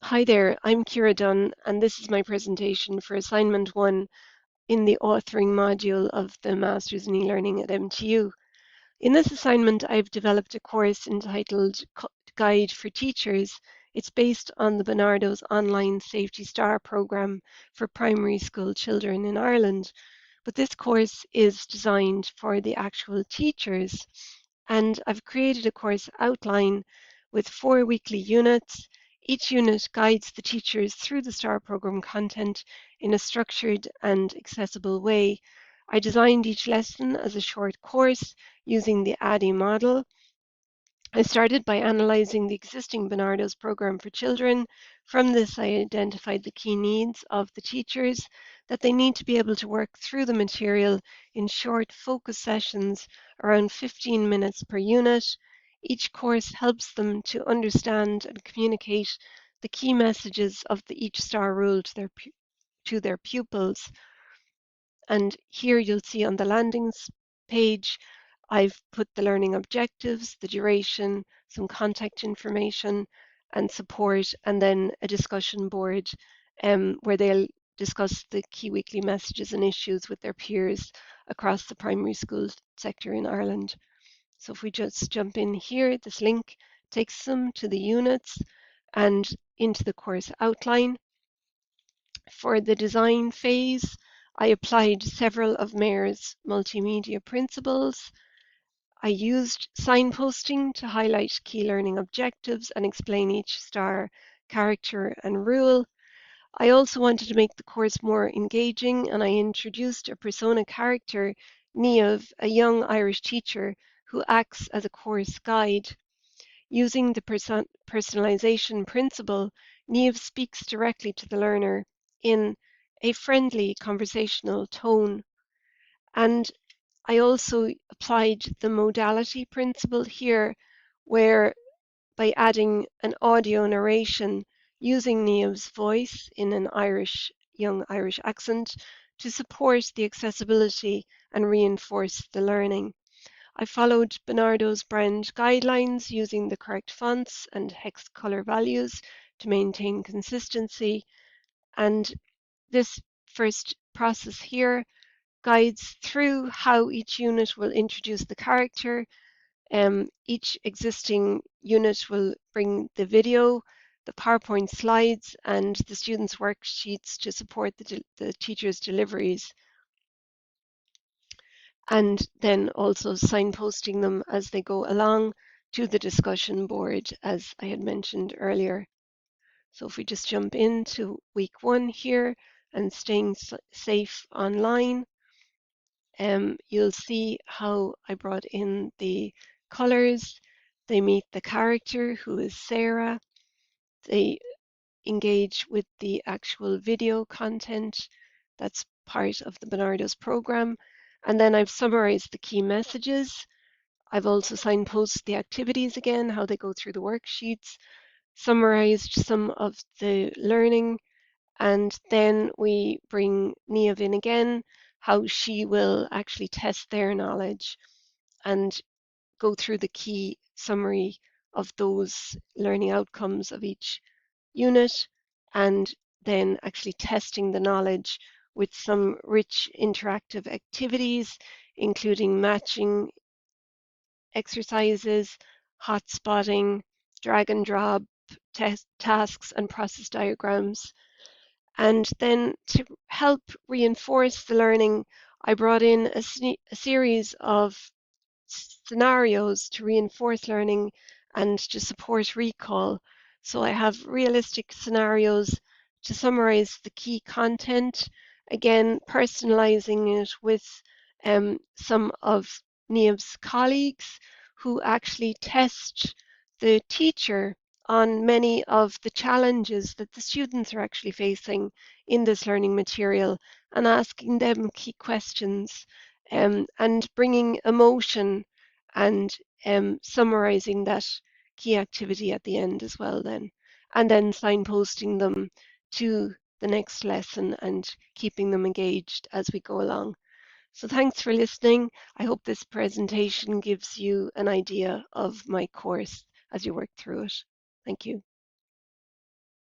Hi there, I'm Kyra Dunne, and this is my presentation for Assignment 1 in the Authoring module of the Masters in E-Learning at MTU. In this assignment, I've developed a course entitled Guide for Teachers. It's based on the Barnardo's online Safety Star programme for primary school children in Ireland. But this course is designed for the actual teachers, and I've created a course outline with 4 weekly units. Each unit guides the teachers through the STAR program content in a structured and accessible way. I designed each lesson as a short course using the ADDIE model. I started by analysing the existing Barnardo's programme for children. From this, I identified the key needs of the teachers, that they need to be able to work through the material in short focus sessions around 15 minutes per unit. Each course helps them to understand and communicate the key messages of the each STAR rule to their pupils. And here you'll see on the landings page, I've put the learning objectives, the duration, some contact information and support, and then a discussion board where they'll discuss the key weekly messages and issues with their peers across the primary school sector in Ireland. So if we just jump in here, this link takes them to the units and into the course outline. For the design phase, I applied several of Mayor's multimedia principles. I used signposting to highlight key learning objectives and explain each STAR character and rule. I also wanted to make the course more engaging, and I introduced a persona character, Niamh, a young Irish teacher who acts as a course guide. Using the personalization principle, Niamh speaks directly to the learner in a friendly conversational tone. And I also applied the modality principle here, where by adding an audio narration using Niamh's voice in an young Irish accent to support the accessibility and reinforce the learning. I followed Barnardo's brand guidelines using the correct fonts and hex color values to maintain consistency. And this first process here guides through how each unit will introduce the character. Each existing unit will bring the video, the PowerPoint slides, and the students' worksheets to support the teacher's deliveries, and then also signposting them as they go along to the discussion board, as I had mentioned earlier. So if we just jump into week 1 here and staying safe online, you'll see how I brought in the colors. They meet the character, who is Sarah. They engage with the actual video content that's part of the Barnardo's program. And then I've summarized the key messages. I've also signposted the activities again, how they go through the worksheets, summarized some of the learning, and then we bring Niamh in again, how she will actually test their knowledge and go through the key summary of those learning outcomes of each unit, and then actually testing the knowledge with some rich interactive activities, including matching exercises, hot spotting, drag and drop tasks, and process diagrams. And then to help reinforce the learning, I brought in a series of scenarios to reinforce learning and to support recall. So I have realistic scenarios to summarize the key content, again, personalizing it with some of Niamh's colleagues who actually test the teacher on many of the challenges that the students are actually facing in this learning material, and asking them key questions, and bringing emotion and summarizing that key activity at the end as well then, and then signposting them to the next lesson and keeping them engaged as we go along. So thanks for listening. I hope this presentation gives you an idea of my course as you work through it. Thank you.